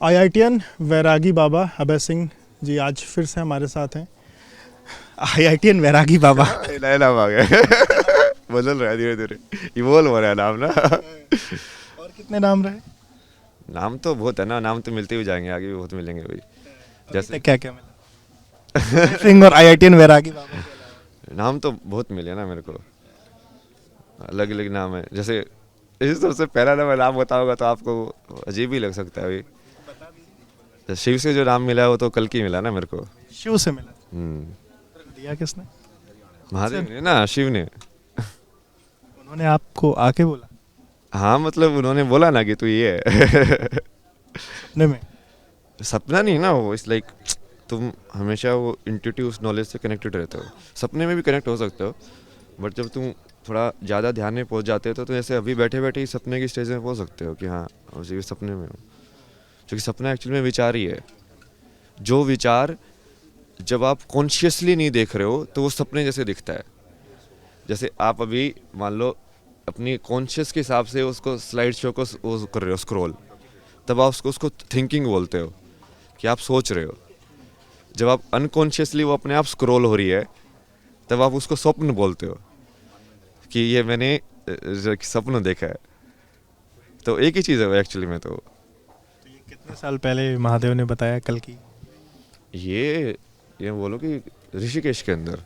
IITian वैरागी बाबा अभय सिंह जी आज फिर से हमारे साथ हैं। आईआईटीएन वैरागी बाबा। नया नाम आ गया। बदल रहा है धीरे धीरे, इवोल्व हो रहा है नाम ना। और कितने नाम रहे? नाम तो बहुत है ना, नाम तो मिलते भी जाएंगे, आगे भी बहुत मिलेंगे भाई। जैसे क्या क्या मिला अभय सिंह और आईआईटीएन वैरागी बाबा के अलावा? नाम तो बहुत मिले ना मेरे को, अलग अलग नाम है। जैसे इस सबसे पहला नाम बताओगा तो आपको अजीब ही लग सकता है भाई। तो शिव से जो नाम मिला है वो तो कल की मिला ना मेरे को। शिव से मिला? हम्म। दिया किसने? महादेव ने ना, शिव ने। उन्होंने आपको आके बोला हाँ मतलब उन्होंने बोला ना कि तू ये है। सपने में? सपना नहीं ना वो, इस लाइक तुम हमेशा वो इंट्यूटिव नॉलेज से कनेक्टेड रहते हो। सपने में भी कनेक्ट हो सकते हो, बट जब तुम थोड़ा ज़्यादा ध्यान में पहुंच जाते हो तो ऐसे अभी बैठे बैठे ही सपने की स्टेज में पहुंच सकते हो कि हाँ उसी सपने में हो। क्योंकि सपना एक्चुअली में विचार ही है। जो विचार जब आप कॉन्शियसली नहीं देख रहे हो तो वो सपने जैसे दिखता है। जैसे आप अभी मान लो अपनी कॉन्शियस के हिसाब से उसको स्लाइड शो को वो कर रहे हो स्क्रॉल, तब आप उसको थिंकिंग बोलते हो कि आप सोच रहे हो। जब आप अनकॉन्शियसली वो अपने आप स्क्रॉल हो रही है तब आप उसको स्वप्न बोलते हो कि ये मैंने सपना देखा है। तो एक ही चीज़ है वो एक्चुअली में। तो तो ये कितने साल पहले महादेव ने बताया कल की? ये बोलो कि ऋषिकेश के अंदर,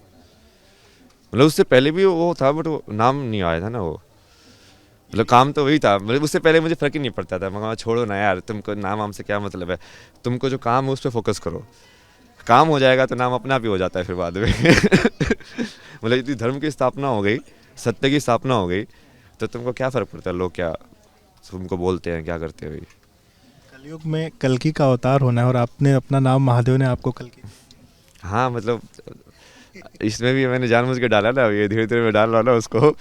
मतलब उससे पहले भी वो था बट वो नाम नहीं आया था ना वो। मतलब काम तो वही था, मतलब उससे पहले मुझे फ़र्क ही नहीं पड़ता था। मगर छोड़ो ना यार, तुमको नाम वाम से क्या मतलब है। तुमको जो काम है उस पर फोकस करो, काम हो जाएगा तो नाम अपना भी हो जाता है फिर बाद में। मतलब यदि धर्म की स्थापना हो गई, सत्य की स्थापना हो गई, तो तुमको क्या फ़र्क पड़ता है लोग क्या तुमको बोलते हैं, क्या करते हैं भाई। कलयुग में कल्कि का अवतार होना है और आपने अपना नाम, महादेव ने आपको कल्कि। हाँ मतलब इसमें भी मैंने जानबूझ के डाला ना, ये धीरे धीरे मैं डाल रहा हूँ ना उसको,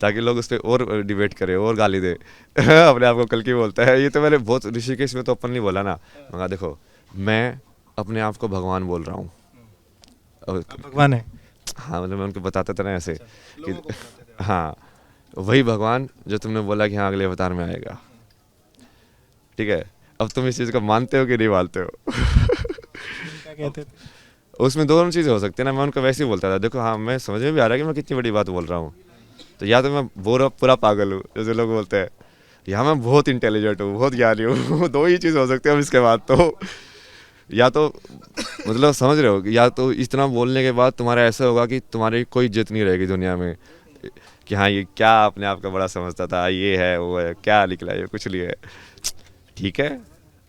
ताकि लोग उस पर और डिबेट करें और गाली दे। अपने आप को कल की बोलता है, ये तो मैंने बहुत ऋषिकेश में तो ओपनली बोला ना। मगर देखो मैं अपने आप को भगवान बोल रहा हूँ। और आप भगवान है? हाँ मतलब मैं उनको बताता था ना ऐसे कि लोगों को बताते थे? हाँ वही भगवान जो तुमने बोला कि हाँ अगले अवतार में आएगा। ठीक है, अब तुम इस चीज़ को मानते हो कि नहीं मानते हो। कृष्ण क्या कहते थे? उसमें दोनों चीज़ें हो सकती है ना। मैं उनको वैसे ही बोलता था, देखो हाँ मैं समझ में भी आ रहा है कि मैं कितनी बड़ी बात बोल रहा हूँ। तो या तो मैं पूरा पागल हूँ जैसे लोग बोलते हैं, या मैं बहुत इंटेलिजेंट हूँ, बहुत ज्ञानी हूँ। दो ही चीज़ हो सकती है अब इसके बाद तो। या तो मतलब समझ रहे हो, या तो इतना बोलने के बाद तुम्हारा ऐसा होगा कि तुम्हारी कोई इज्जत नहीं रहेगी दुनिया में, कि हाँ ये क्या अपने आप का बड़ा समझता था, ये है वो है, क्या निकला ये कुछ नहीं है। ठीक है,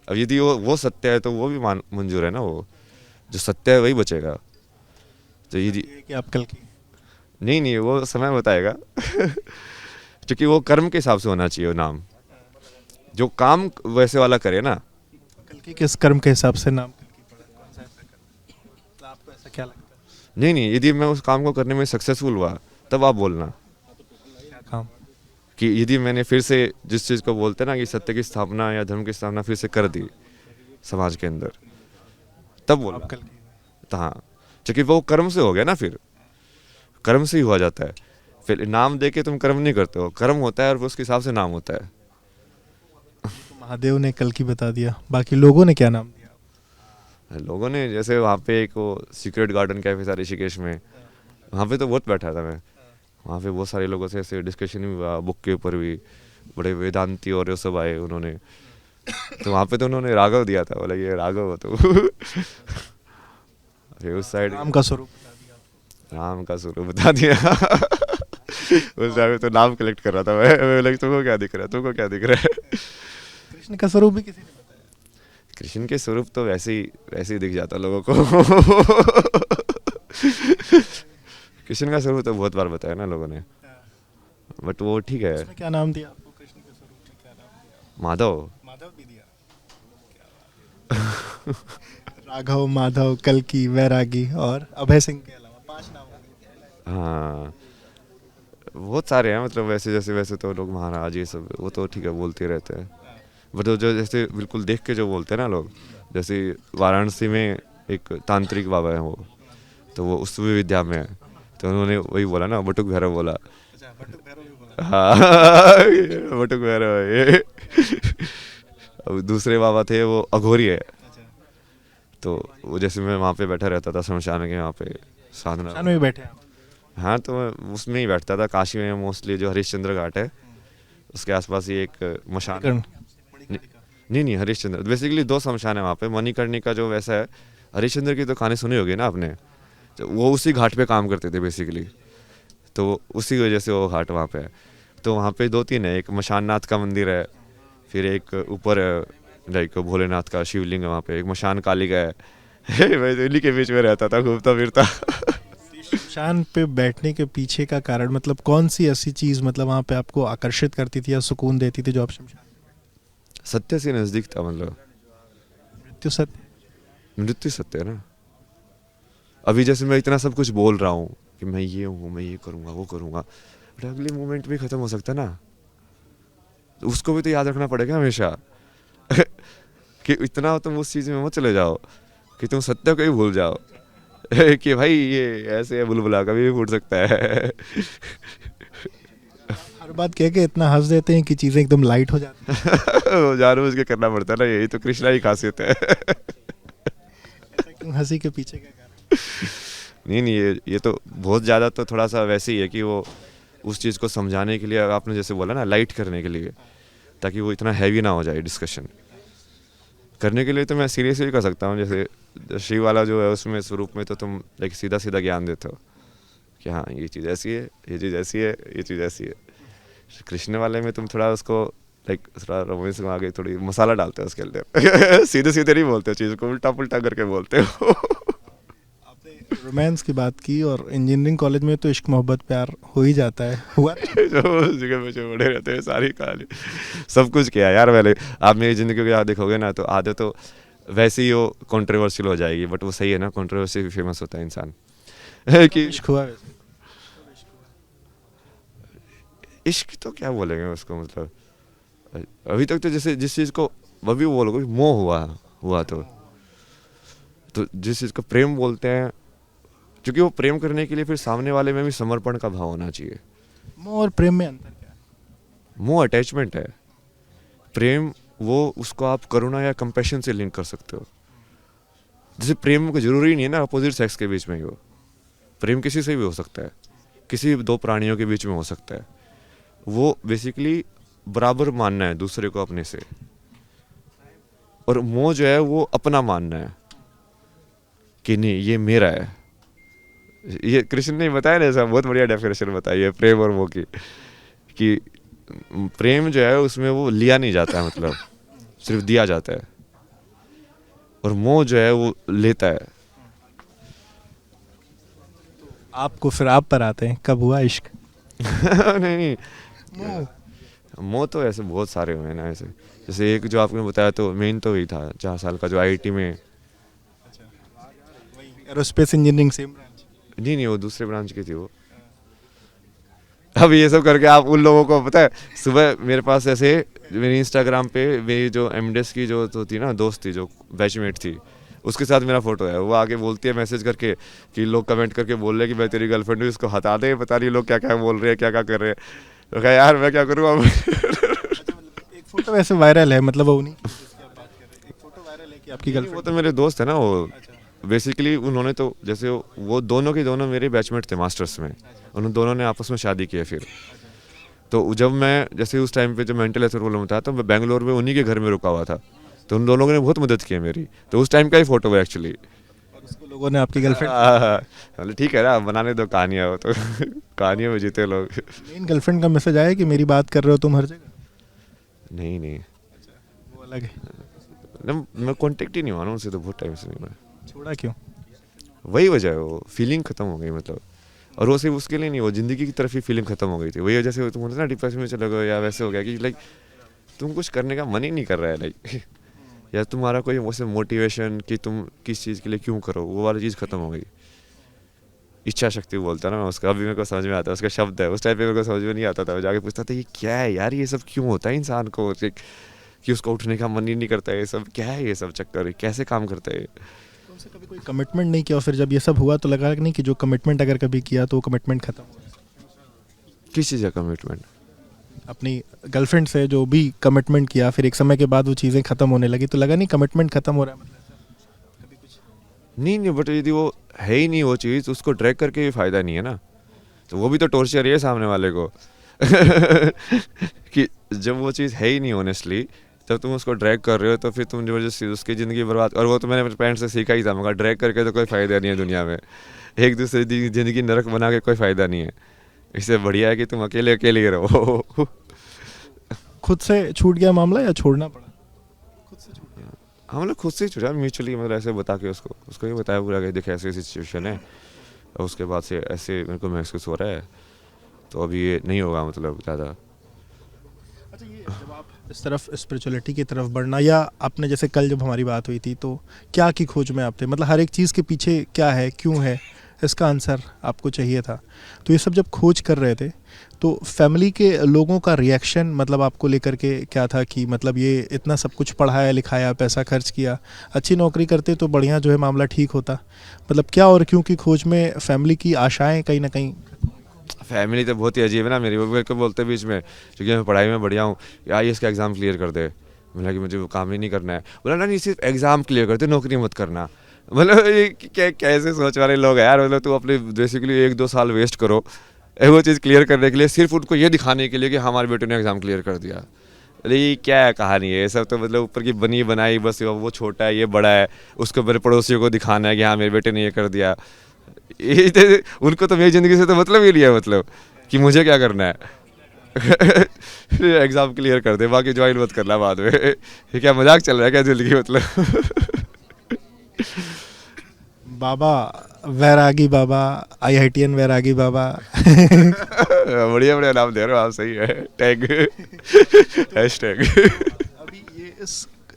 अब यदि वो सत्य है तो वो भी मंजूर है ना। वो जो सत्य है वही बचेगा। तो यदि ये कि आप कल्कि? नहीं नहीं वो समय बताएगा। क्योंकि वो कर्म के हिसाब से होना चाहिए वो नाम, जो काम वैसे वाला करे ना। कल्कि किस कर्म के हिसाब से नाम कल्कि पड़ा? कौन सा ऐसा कर्म? तो आपको ऐसा क्या लगता है? नहीं नहीं, यदि मैं उस काम को करने में सक्सेसफुल हुआ तब आप बोलना क्या काम? कि यदि मैंने फिर से जिस चीज़ को बोलते हैं ना कि सत्य की स्थापना या धर्म की स्थापना फिर से कर दी समाज के अंदर, तब आप बोलना। कल्कि? तो हाँ, क्योंकि वो कर्म से हो गया ना, फिर कर्म से ही हुआ जाता है। फिर नाम दे के तुम कर्म नहीं करते हो, कर्म होता है और उसके हिसाब से नाम होता है। ये तो महादेव ने कल्कि बता दिया, बाकी लोगों ने क्या नाम दिया? लोगों ने जैसे वहाँ पे एक वो सीक्रेट गार्डन कैफे था ऋषिकेश में, वहाँ पे तो बहुत बैठा था मैं। वहाँ पे बहुत सारे लोगों से ऐसे डिस्कशन भी हुआ, बुक के ऊपर भी बड़े वेदांती और ये सब आए उन्होंने। तो वहाँ पे तो उन्होंने राघव दिया था, बोला ये राघव हो तो। फिर उस साइड नाम का स्वरूप बता दिया आपको। नाम का स्वरूप बता दिया। उस टाइम पे तो नाम कलेक्ट कर रहा था मैं लगा तुमको क्या दिख रहा है, तुमको क्या दिख रहा है। कृष्ण का स्वरूप भी किसी ने बताया? कृष्ण के स्वरूप तो वैसे ही दिख जाता लोगों को। कृष्ण का स्वरूप तो बहुत बार बताया ना लोगों ने, बट वो ठीक है। उसमें क्या नाम दिया आपको? कृष्ण के स्वरूप में क्या नाम दिया? माधव। माधव भी दिया? राघव, माधव, कल्कि, वैरागी और अभय सिंह के अलावा 5 नाम हो गए। हाँ बहुत सारे हैं, मतलब वैसे जैसे वैसे तो लोग महाराज ये सब वो तो ठीक है बोलते रहते हैं। बट वो जो जैसे बिल्कुल देख के जो बोलते हैं ना लोग, जैसे वाराणसी में एक तांत्रिक बाबा है वो, तो वो उस विद्या में है। तो उन्होंने वही बोला ना, बटुक भैरव बोला। अच्छा, बटुक भैरव भी बोला? हाँ। बटुक भैरव है ये। अब दूसरे बाबा थे वो अघोरी है, तो वो जैसे मैं वहाँ पे बैठा रहता था शमशान के वहाँ पे साधना। शान में बैठे हैं आप? हाँ, तो मैं उसमें ही बैठता था काशी में मोस्टली, जो हरिश्चंद्र घाट है उसके आसपास ही एक मशान। कर्ण। नहीं, हरिश्चंद्र बेसिकली दो शमशान है वहाँ पे। मणिकर्णिका जो वैसा है, हरिश्चंद्र की तो कहानी सुनी होगी ना आपने, तो वो उसी घाट पे काम करते थे बेसिकली, तो उसी वजह से वो घाट वहाँ पे है। तो वहाँ पे दो तीन है, एक मशान नाथ का मंदिर है, फिर एक ऊपर लाइक भोलेनाथ का शिवलिंग है वहाँ पे, एक मशान काली का है। मैं तो इन्हीं के बीच में रहता था, घूमता फिरता। शान पे बैठने के पीछे का कारण मतलब कौन सी ऐसी चीज़ मतलब वहाँ पे आपको आकर्षित करती थी या सुकून देती थी जो आप शमशान? सत्य से नज़दीक था, मतलब मृत्यु सत्य। मृत्यु सत्य है ना। अभी जैसे मैं इतना सब कुछ बोल रहा हूँ कि मैं ये हूँ, मैं ये करूँगा, वो करूँगा, बट अगले मोमेंट भी ख़त्म हो सकता है ना, तो उसको भी तो याद रखना पड़ेगा हमेशा। कि इतना तुम उस चीज़ में मत चले जाओ कि तुम सत्य को ही भूल जाओ। कि भाई ये ऐसे है, बुलबुला कभी भी फूट सकता है। हर बात कह के इतना हंस देते हैं कि चीज़ें एकदम लाइट हो जाती हैं। वो जानबूझ के करना पड़ता है ना, यही तो कृष्णा की खासियत है। ऐसा क्यों, हंसी के पीछे क्या कारण? नहीं, ये तो बहुत ज़्यादा तो थोड़ा सा वैसे ही है कि वो उस चीज़ को समझाने के लिए, आपने जैसे बोला ना, लाइट करने के लिए, ताकि वो इतना हैवी ना हो जाए डिस्कशन करने के लिए। तो मैं सीरियसली कर सकता हूँ, जैसे शिव वाला जो है उसमें स्वरूप में तो तुम लाइक सीधा सीधा ज्ञान देते हो कि हाँ ये चीज़ ऐसी है, ये चीज़ ऐसी है, ये चीज़ ऐसी है। कृष्ण वाले में तुम थोड़ा उसको लाइक थोड़ा रोमांस में आगे थोड़ी मसाला डालते हो उसके अंदर। सीधे सीधे नहीं बोलते हो, चीज़ को उल्टा पुल्टा करके बोलते हो। आपने रोमांस की बात की और इंजीनियरिंग कॉलेज में तो इश्क मोहब्बत प्यार हो ही जाता है, हुआ? जो उस जगह पे जो बड़े रहते हैं, सारी कहानी सब कुछ किया यार मैंने। आप मेरी ज़िंदगी को याद देखोगे ना, तो आधे तो वैसे ही वो कंट्रोवर्शियल हो जाएगी, बट वो सही है ना, कंट्रोवर्सी भी फेमस होता है इंसान। कि इश्क हुआ वैसे? इश्क तो क्या बोलेंगे उसको, मतलब अभी तक तो जैसे जिस चीज़ को अभी वो बोलोगे मोह हुआ तो जिस चीज़ को प्रेम बोलते हैं, क्योंकि वो प्रेम करने के लिए फिर सामने वाले में भी समर्पण का भाव होना चाहिए। मोह और प्रेम में अंतर क्या है? मोह अटैचमेंट है, प्रेम वो उसको आप करुणा या कंपैशन से लिंक कर सकते हो। जैसे प्रेम को जरूरी नहीं है ना अपोजिट सेक्स के बीच में ही हो, प्रेम किसी से भी हो सकता है, किसी दो प्राणियों के बीच में हो सकता है। वो बेसिकली बराबर मानना है दूसरे को अपने से, और मोह जो है वो अपना मानना है कि नहीं ये मेरा है। ये कृष्ण ने बताया ना, ऐसा बहुत बढ़िया डेफिनेशन बताई है प्रेम और मोह की, कि प्रेम जो है उसमें वो लिया नहीं जाता है, मतलब सिर्फ दिया जाता है, और मोह जो है वो लेता है। आपको फिर आप पर आते हैं, कब हुआ इश्क? नहीं, मोह तो ऐसे बहुत सारे हुए हैं ना, ऐसे जैसे एक जो आपने बताया तो मेन तो वही था 4 साल का, जो आईआईटी में। Aerospace engineering same branch? नहीं, वो दूसरे ब्रांच की थी वो। अब ये सब करके आप उन लोगों को पता है, सुबह मेरे पास ऐसे मेरी इंस्टाग्राम पे मेरी जो एमडेस की जो तो थी ना दोस्त थी, जो बैचमेट थी, उसके साथ मेरा फोटो है। वो आगे बोलती है मैसेज करके कि लोग कमेंट करके बोल रहे हैं कि मैं तेरी गर्लफ्रेंड हूँ, इसको हटा दे, पता नहीं लोग क्या क्या बोल रहे हैं, क्या क्या कर रहे हैं। तो कहा यार मैं क्या करूँ अब। एक फोटो वैसे वायरल है, मतलब वो नहीं जिसकी आप बात कर रहे थे, एक फोटो वायरल है कि आपकी वो गर्लफ्रेंड? तो मेरे दोस्त है ना, वो बेसिकली उन्होंने तो जैसे वो दोनों के दोनों मेरे बैचमेट थे मास्टर्स में, उन दोनों ने आपस में शादी की है फिर। तो जब मैं जैसे उस टाइम पे जब मेंटल हेल्थ प्रॉब्लम था, तो मैं बैंगलोर में उन्हीं के घर में रुका हुआ था, तो उन दोनों ने बहुत मदद की है मेरी। तो उस टाइम का ही फोटो है एक्चुअली। और उसको लोगों ने आपकी गर्लफ्रेंड? मतलब ठीक है ना, बनाने दो कहानियाँ, वो तो कहानियों में जीते लोग। मेन गर्लफ्रेंड का मैसेज आया कि मेरी बात कर रहे हो तुम हर जगह? नहीं, वो अलग है। मैं कांटेक्ट ही नहीं हुआ ना उनसे, तो बहुत टाइम से नहीं। मैं छोड़ा क्यों? वही वजह है, वो फीलिंग खत्म हो गई, मतलब। और वो सिर्फ उसके लिए नहीं, वो जिंदगी की तरफ ही फीलिंग खत्म हो गई थी। वही वजह से तुम बोलते ना डिप्रेशन में चले गए, या वैसे हो गया कि लाइक तुम कुछ करने का मन ही नहीं कर रहा है, लाइक या तुम्हारा कोई वैसे मोटिवेशन कि तुम किस चीज़ के लिए क्यों करो, वो वाली चीज़ खत्म हो गई। इच्छा शक्ति बोलता ना मैं उसका, अभी मेरे को समझ में आता है उसका शब्द है। उस टाइम पे मेरे को समझ में नहीं आता था, मैं जाके पूछता था ये क्या है यार, ये सब क्यों होता है इंसान को, कि उसको उठने का मन ही नहीं करता है, ये सब क्या है, ये सब चक्कर कैसे काम करता है। तुमसे कभी कोई कमिटमेंट नहीं किया और फिर जब ये सब हुआ तो लगा कि नहीं कि जो कमिटमेंट अगर कभी किया तो वो कमिटमेंट खत्म हुआ? किस चीज़ का कमिटमेंट? अपनी गर्लफ्रेंड से जो भी कमिटमेंट किया, फिर एक समय के बाद वो चीज़ें ख़त्म होने लगी, तो लगा नहीं कमिटमेंट ख़त्म हो रहा है, मतलब ऐसा कभी कुछ? नहीं नहीं, बट यदि वो है ही नहीं वो चीज़, उसको ड्रैग करके भी फ़ायदा नहीं है ना। तो वो भी तो टॉर्चर ही है सामने वाले को। कि जब वो चीज़ है ही नहीं ऑनेस्टली, जब तुम उसको ड्रैग कर रहे हो तो फिर तुम जबरदस्ती उसकी ज़िंदगी बर्बाद। और वो तो मैंने अपने पेरेंट्स से सीखा ही था, मगर ड्रैग करके तो कोई फ़ायदा नहीं है दुनिया में। एक दूसरे की ज़िंदगी नरक बना के कोई फ़ायदा नहीं है। इससे बढ़िया है कि तुम अकेले अकेले ही रहो। खुद से छूट गया मामला या छोड़ना पड़ा? खुद से छूट गया। हम लोग खुद से ही छुड़ा म्यूचुअली, मतलब ऐसे बता के उसको ही बताया पूरा कि देखे ऐसी ऐसी सिचुएशन है, और उसके बाद से ऐसे मेरे को महसूस हो रहा है, तो अभी ये नहीं होगा मतलब ज़्यादा। अच्छा, ये जब आप इस तरफ स्पिरिचुअलिटी की तरफ बढ़ना, या आपने जैसे कल जब हमारी बात हुई थी तो क्या की खोज में आप थे, मतलब हर एक चीज़ के पीछे क्या है, क्यों है, इसका आंसर आपको चाहिए था। तो ये सब जब खोज कर रहे थे तो फैमिली के लोगों का रिएक्शन मतलब आपको लेकर के क्या था, कि मतलब ये इतना सब कुछ पढ़ाया लिखाया, पैसा खर्च किया, अच्छी नौकरी करते तो बढ़िया जो है मामला ठीक होता, मतलब क्या और क्यों की खोज में फैमिली की आशाएं कहीं ना कहीं? फैमिली तो बहुत ही अजीब है ना मेरी, वो मेरे को बोलते बीच में, क्योंकि मैं पढ़ाई में बढ़िया हूँ, या ये इसका एग्ज़ाम क्लियर कर दे। बोला कि मुझे वो काम ही नहीं करना है। बोला ना नहीं, सिर्फ एग्ज़ाम क्लियर कर दे, नौकरी मत करना। मतलब ये कैसे सोच वाले लोग हैं यार। मतलब तू अपने बेसिकली 1-2 साल वेस्ट करो वो चीज़ क्लियर करने के लिए, सिर्फ उनको ये दिखाने के लिए कि हमारे बेटे ने एग्ज़ाम क्लियर कर दिया। अरे ये क्या कहानी है, ये सब तो मतलब ऊपर की बनी बनाई, बस वो छोटा है ये बड़ा है, उसको मेरे पड़ोसियों को दिखाना है कि हाँ मेरे बेटे ने ये कर दिया। ये उनको तो मेरी ज़िंदगी से तो मतलब ही नहीं है, मतलब कि मुझे क्या करना है। एग्ज़ाम क्लियर कर दे, बाकी ज्वाइन मत करना बाद में। ये क्या मजाक चल रहा है क्या ज़िंदगी, मतलब। बाबा वैरागी बाबा, आईआईटीएन वैरागी बाबा। बढ़िया बढ़िया नाम दे रहे हो आप, सही है। Tag hashtag. अभी ये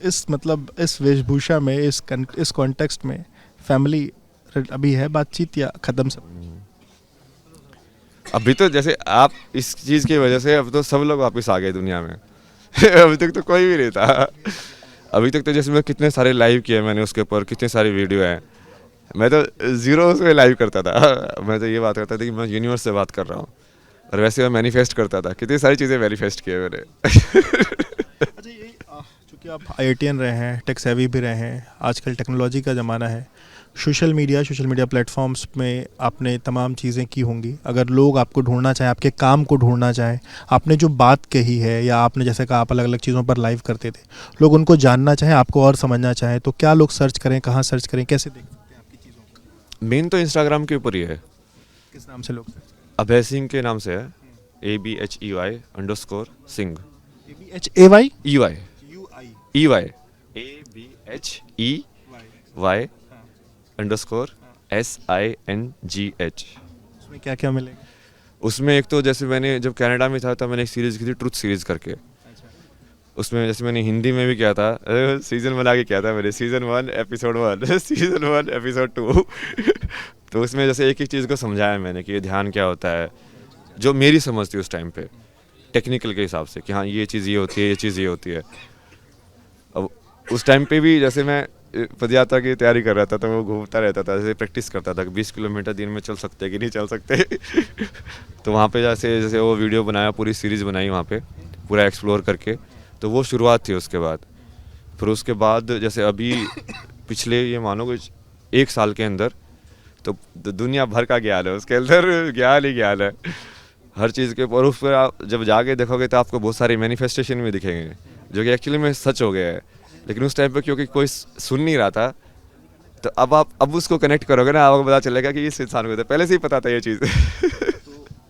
इस मतलब इस वेशभूषा में, इस कॉन्टेक्स्ट में फैमिली अभी है बातचीत या ख़त्म सब? अभी तो जैसे आप इस चीज़ की वजह से अब तो सब लोग वापस आ गए दुनिया में। अभी तक तो कोई भी नहीं था। अभी तक तो जैसे मैं कितने सारे लाइव किए मैंने, उसके ऊपर कितने सारे वीडियो हैं। मैं तो ज़ीरो से लाइव करता था। मैं तो ये बात करता था कि मैं यूनिवर्स से बात कर रहा हूँ, और वैसे मैं मैनिफेस्ट करता था, कितनी सारी चीज़ें मैनिफेस्ट किए मैंने। अच्छा, ये चूँकि आप आईआईटीएन रहे हैं, टेक सेवी भी रहे हैं, आजकल टेक्नोलॉजी का ज़माना है, सोशल मीडिया प्लेटफॉर्म्स में आपने तमाम चीज़ें की होंगी। अगर लोग आपको ढूंढना चाहें, आपके काम को ढूंढना चाहें, आपने जो बात कही है, या आपने जैसे कहा आप अलग अलग चीज़ों पर लाइव करते थे, लोग उनको जानना चाहें, आपको और समझना चाहें, तो क्या लोग सर्च करें, कहाँ सर्च करें, कैसे देख सकते हैं आपकी चीज़ों को? मेन तो इंस्टाग्राम के ऊपर ही है। किस नाम से लोग सर्च अभय सिंह के नाम से है, ABHEY_Singh। करें? ABHAY EY UI EY ABHEY _SINGH। उसमें क्या क्या मिलेगा? उसमें एक तो जैसे मैंने जब कनाडा में था तब मैंने एक सीरीज़ की थी, ट्रुथ सीरीज़ करके। अच्छा, उसमें जैसे मैंने हिंदी में भी किया था, सीज़न बना के किया था मैंने, सीज़न 1 एपिसोड 1 सीज़न 1 एपिसोड 2। तो उसमें जैसे एक एक चीज़ को समझाया मैंने कि ये ध्यान क्या होता है, जो मेरी समझ थी उस टाइम पे टेक्निकल के हिसाब से, कि हाँ ये चीज़ ये होती है, ये चीज़ ये होती है। अब उस टाइम पे भी जैसे मैं पदयात्रा की तैयारी कर रहा था, तो वो घूमता रहता था, जैसे प्रैक्टिस करता था कि 20 किलोमीटर दिन में चल सकते हैं कि नहीं चल सकते। तो वहाँ पे जैसे जैसे वो वीडियो बनाया, पूरी सीरीज़ बनाई वहाँ पे, पूरा एक्सप्लोर करके। तो वो शुरुआत थी। उसके बाद फिर उसके बाद जैसे अभी पिछले ये मानो कुछ 1 साल के अंदर तो दुनिया भर का ज्ञान है उसके अंदर, ज्ञान ही ज्ञान है हर चीज़ के। और उस पर आप जब जाके देखोगे तो आपको बहुत सारे मैनिफेस्टेशन भी दिखेंगे, जो कि एक्चुअली में सच हो गया है। लेकिन उस टाइम पे क्योंकि कोई सुन नहीं रहा था, तो अब उसको कनेक्ट करोगे ना, आपको पता चलेगा कि इस इंसान को तो पहले से ही पता था ये चीज़। तो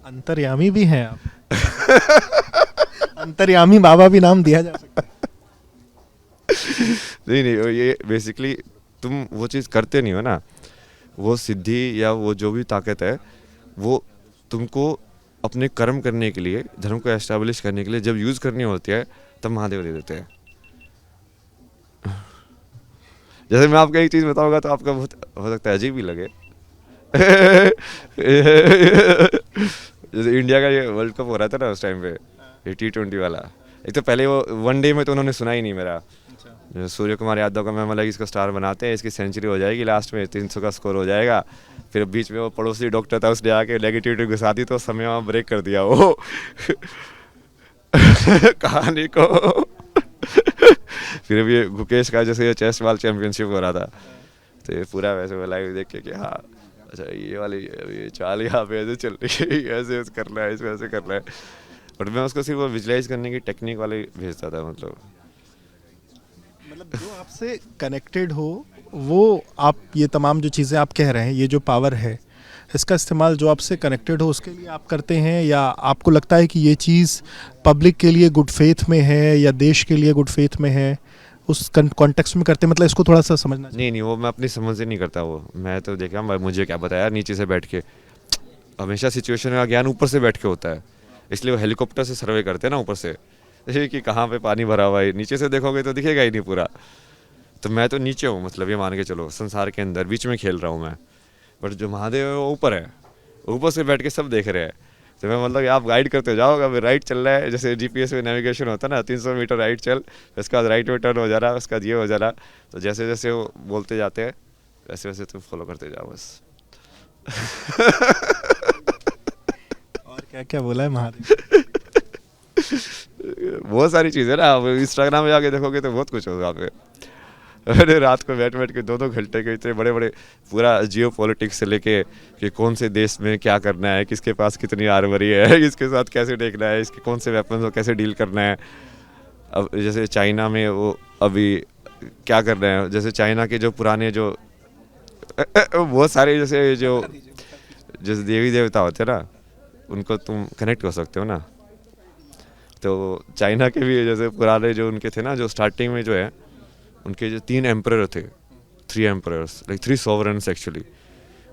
अंतर्यामी भी हैं आप। अंतर्यामी बाबा भी नाम दिया जा सकता है। नहीं नहीं, ये बेसिकली तुम वो चीज़ करते नहीं हो ना, वो सिद्धि या वो जो भी ताकत है, वो तुमको अपने कर्म करने के लिए, धर्म को एस्टैब्लिश करने के लिए जब यूज़ करनी होती है, तब महादेव दे देते हैं। जैसे मैं आपको एक चीज़ बताऊंगा तो आपका बहुत हो सकता है अजीब भी लगे। जैसे इंडिया का ये वर्ल्ड कप हो रहा था ना उस टाइम पे, ये T20 वाला, एक तो पहले वो वनडे में तो उन्होंने सुना ही नहीं मेरा। सूर्य कुमार यादव का मैं बोला कि इसको स्टार बनाते हैं, इसकी सेंचुरी हो जाएगी, लास्ट में 300 का स्कोर हो जाएगा। फिर बीच में वो पड़ोसी डॉक्टर था, उसने आके नेगेटिविटी घुसा दी, तो समय वहाँ ब्रेक कर दिया वो। कहानी को फिर भी गुकेश का जैसे ये चेस वाल चैंपियनशिप हो रहा था, तो ये पूरा वैसे लाइव देख के कि हाँ अच्छा ये वाली ये चाल यहाँ पे ऐसे चल रही है, ऐसे करना है, इसको ऐसे करना है। बट मैं उसको सिर्फ वो विजुलाइज करने की टेक्निक वाले भेजता था, मतलब जो आपसे कनेक्टेड हो वो आप ये तमाम जो चीज़ें आप कह रहे हैं, ये जो पावर है इसका इस्तेमाल जो आपसे कनेक्टेड हो उसके लिए आप करते हैं, या आपको लगता है कि ये चीज़ पब्लिक के लिए गुड फेथ में है या देश के लिए गुड फेथ में है, उस कॉन्टेक्स्ट में करते हैं? मतलब इसको थोड़ा सा समझना चाहिए। नहीं नहीं, वो मैं अपनी समझ से नहीं करता। वो मैं तो देखा, मुझे क्या बताया नीचे से बैठ के, हमेशा सिचुएशन का ज्ञान ऊपर से बैठ के होता है, इसलिए वो हेलीकॉप्टर से सर्वे करते हैं ना ऊपर से, जैसे कि कहाँ पे पानी भरा हुआ है, नीचे से देखोगे तो दिखेगा ही नहीं पूरा। तो मैं तो नीचे हूँ, मतलब ये मान के चलो संसार के अंदर बीच में खेल रहा हूँ मैं, बट जो महादेव है वो ऊपर है, ऊपर से बैठ के सब देख रहे हैं। तो मैं मतलब आप गाइड करते जाओगे, अभी राइट चल रहा है, जैसे जीपीएस में नेविगेशन होता है ना, 300 मीटर राइट चल, उसके बाद राइट में टर्न हो जा रहा है, उसके बाद ये हो जा रहा, तो जैसे जैसे वो बोलते जाते हैं वैसे वैसे तुम फॉलो करते जाओ बस। और क्या क्या बोला है महादेव? बहुत सारी चीज़ें ना, आप इंस्टाग्राम में जाके देखोगे तो बहुत कुछ होगा वहाँ पे। मैंने रात को बैठ बैठ के 2-2 घंटे के इतने बड़े बड़े पूरा जियो पॉलिटिक्स से लेके कि कौन से देश में क्या करना है, किसके पास कितनी आर्मरी है, किसके साथ कैसे देखना है, इसके कौन से वेपन्स को कैसे डील करना है। अब जैसे चाइना में वो अभी क्या कर रहे हैं, जैसे चाइना के जो पुराने जो बहुत सारे जैसे देवी देवता होते हैं ना, उनको तुम कनेक्ट कर सकते हो ना। तो चाइना के भी जैसे पुराने जो उनके थे ना, जो स्टार्टिंग में जो है उनके जो 3 एम्परर थे, 3 एम्परर्स लाइक 3 सॉवरेन्स एक्चुअली,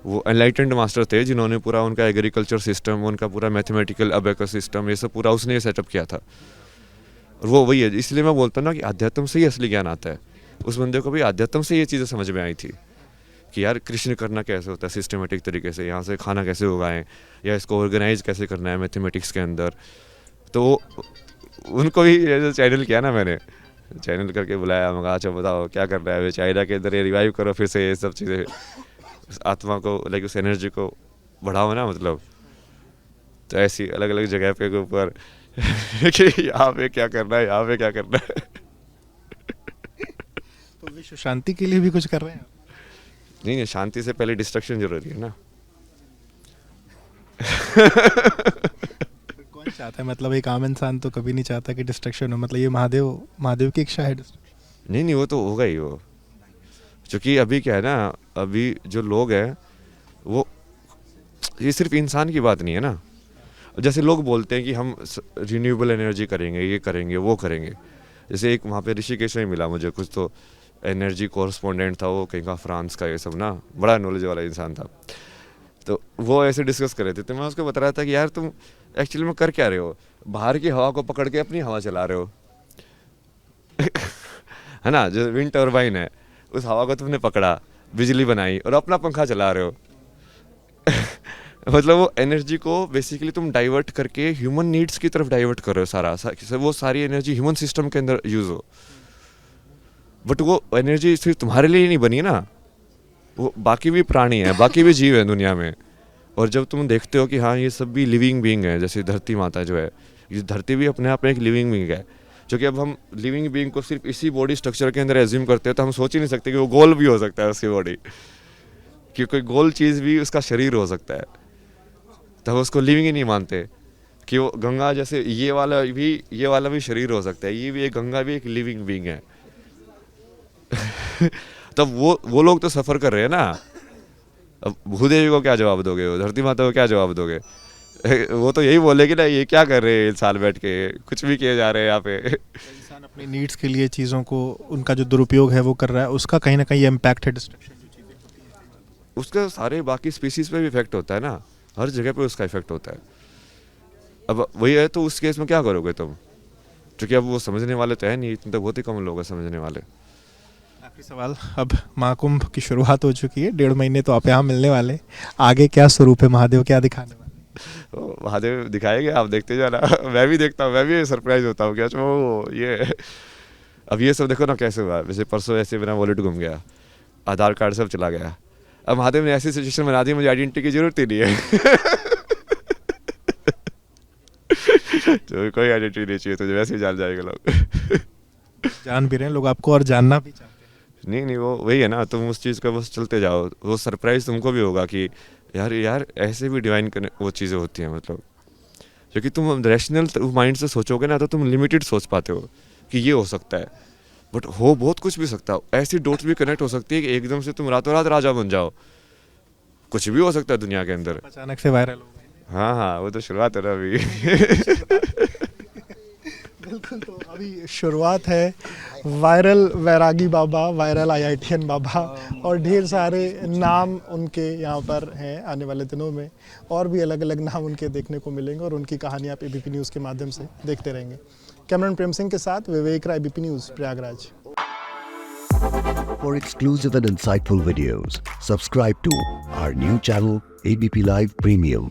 वो एनलाइटेंड मास्टर थे जिन्होंने पूरा उनका एग्रीकल्चर सिस्टम, उनका पूरा मैथमेटिकल अबेकस सिस्टम, ये सब पूरा उसने सेटअप किया था। और वो वही है, इसलिए मैं बोलता हूँ ना कि अध्यात्म से ही असली ज्ञान आता है। उस बंदे को भी अध्यात्म से ये चीज़ें समझ में आई थी कि यार कृष्ण करना कैसे होता है सिस्टमेटिक तरीके से, यहाँ से खाना कैसे उगाएं, या इसको ऑर्गेनाइज कैसे करना है मैथमेटिक्स के अंदर। तो उनको भी ये चैनल किया ना मैंने, चैनल करके बुलाया, मैं कहा अच्छा बताओ क्या करना है, चाइना के अंदर ये रिवाइव करो फिर से ये सब चीज़ें, आत्मा को लाइक उस एनर्जी को बढ़ाओ ना, मतलब। तो ऐसी अलग अलग जगह पे के ऊपर कि यहाँ पे क्या करना है, यहाँ पे क्या करना है। तो विश्व शांति के लिए भी कुछ कर रहे हैं आप? नहीं नहीं, शांति से पहले डिस्ट्रक्शन जरूरी है ना। कौन चाहता है, मतलब एक आम इंसान तो कभी नहीं चाहता कि डिस्ट्रक्शन हो, मतलब ये महादेव की इच्छा है डिस्ट्रक्शन? नहीं नहीं, वो तो होगा ही वो, क्योंकि अभी क्या है ना, अभी जो लोग हैं वो, ये सिर्फ इंसान की बात नहीं है ना। जैसे लोग बोलते हैं कि हम रिन्यूएबल एनर्जी करेंगे, ये करेंगे, वो करेंगे। जैसे एक वहाँ पे ऋषिकेश में मिला मुझे कुछ, तो एनर्जी कॉरस्पॉन्डेंट था वो कहीं का, फ्रांस का, ये सब ना, बड़ा नॉलेज वाला इंसान था। तो वो ऐसे डिस्कस कर रहे थे, तो मैं उसको बता रहा था कि यार तुम एक्चुअली में कर क्या रहे हो, बाहर की हवा को पकड़ के अपनी हवा चला रहे हो। है ना, जो विंड टर्बाइन है उस हवा को तुमने पकड़ा, बिजली बनाई और अपना पंखा चला रहे हो। मतलब वो एनर्जी को बेसिकली तुम डाइवर्ट करके ह्यूमन नीड्स की तरफ डाइवर्ट कर रहे हो, वो सारी एनर्जी ह्यूमन सिस्टम के अंदर यूज हो। बट वो एनर्जी सिर्फ तुम्हारे लिए नहीं बनी ना, वो बाकी भी प्राणी है, बाकी भी जीव है दुनिया में। और जब तुम देखते हो कि हाँ ये सब भी लिविंग बीइंग है, जैसे धरती माता जो है, ये धरती भी अपने आप में एक लिविंग बीइंग है। क्योंकि अब हम लिविंग बीइंग को सिर्फ इसी बॉडी स्ट्रक्चर के अंदर एज्यूम करते हैं, तो हम सोच ही नहीं सकते कि वो गोल भी हो सकता है उसकी बॉडी, कि कोई गोल चीज़ भी उसका शरीर हो सकता है। तो हम उसको लिविंग ही नहीं मानते कि वो गंगा जैसे ये वाला भी शरीर हो सकता है, ये भी एक गंगा भी एक लिविंग बीइंग है। तब वो लोग तो सफ़र कर रहे हैं ना। अब भूदेवी को क्या जवाब दोगे, वो धरती माता को क्या जवाब दोगे? वो तो यही बोलेगी ना, ये क्या कर रहे हैं इंसान बैठ के, कुछ भी किए जा रहे हैं यहाँ पे। इंसान अपनी नीड्स के लिए चीज़ों को, उनका जो दुरुपयोग है वो कर रहा है, उसका कहीं ना कहीं इम्पैक्ट है डिस्ट्रक्शन जो चीज़ें होती है। उसका सारे बाकी स्पीसीज पे भी इफेक्ट होता है ना, हर जगह पे उसका इफेक्ट होता है। अब वही है, तो उस केस में क्या करोगे तुम? क्योंकि अब वो समझने वाले तो है नहीं, इतने तो बहुत ही कम लोग हैं समझने वाले। आखिरी सवाल, अब महाकुंभ की शुरुआत हो चुकी है, 1.5 महीने तो आप यहाँ मिलने वाले, आगे क्या स्वरूप है महादेव, क्या दिखाने वाले? महादेव दिखाएंगे, आप देखते जाना। मैं भी देखता हूँ, मैं भी सरप्राइज होता हूँ कि अच्छा वो ये अब ये सब देखो ना कैसे हुआ। जैसे परसों ऐसे मेरा वॉलेट गुम गया, आधार कार्ड सब चला गया। अब महादेव ने ऐसी सिचुएशन बना दी, मुझे आइडेंटिटी की जरूरत ही नहीं है। तो कोई आइडेंटिटी नहीं चाहिए तुझे, वैसे ही जान जाएगा लोग। जान भी रहे हैं लोग आपको और जानना भी चाहते हैं। नहीं नहीं, वो वही है ना, तुम उस चीज़ का बस चलते जाओ, वो सरप्राइज तुमको भी होगा कि यार यार ऐसे भी डिवाइन वो चीज़ें होती हैं, मतलब क्योंकि तुम रैशनल माइंड से सोचोगे ना तो तुम लिमिटेड सोच पाते हो कि ये हो सकता है, बट हो बहुत कुछ भी सकता है। ऐसी डॉट्स भी कनेक्ट हो सकती है कि एकदम से तुम रातों रात राजा बन जाओ, कुछ भी हो सकता है दुनिया के अंदर। अचानक से वायरल हो गए। हाँ हाँ, वो तो शुरुआत है ना अभी। बिल्कुल, तो अभी शुरुआत है। वायरल वैरागी बाबा, वायरल आईआईटीएन बाबा और ढेर सारे नाम उनके यहाँ पर हैं। आने वाले दिनों में और भी अलग अलग नाम उनके देखने को मिलेंगे और उनकी कहानी आप एबीपी न्यूज़ के माध्यम से देखते रहेंगे। कैमरामैन प्रेम सिंह के साथ Vivek Rai, ABP news, Prayagraj. For exclusive and insightful videos, subscribe to our new channel ABP Live Premium.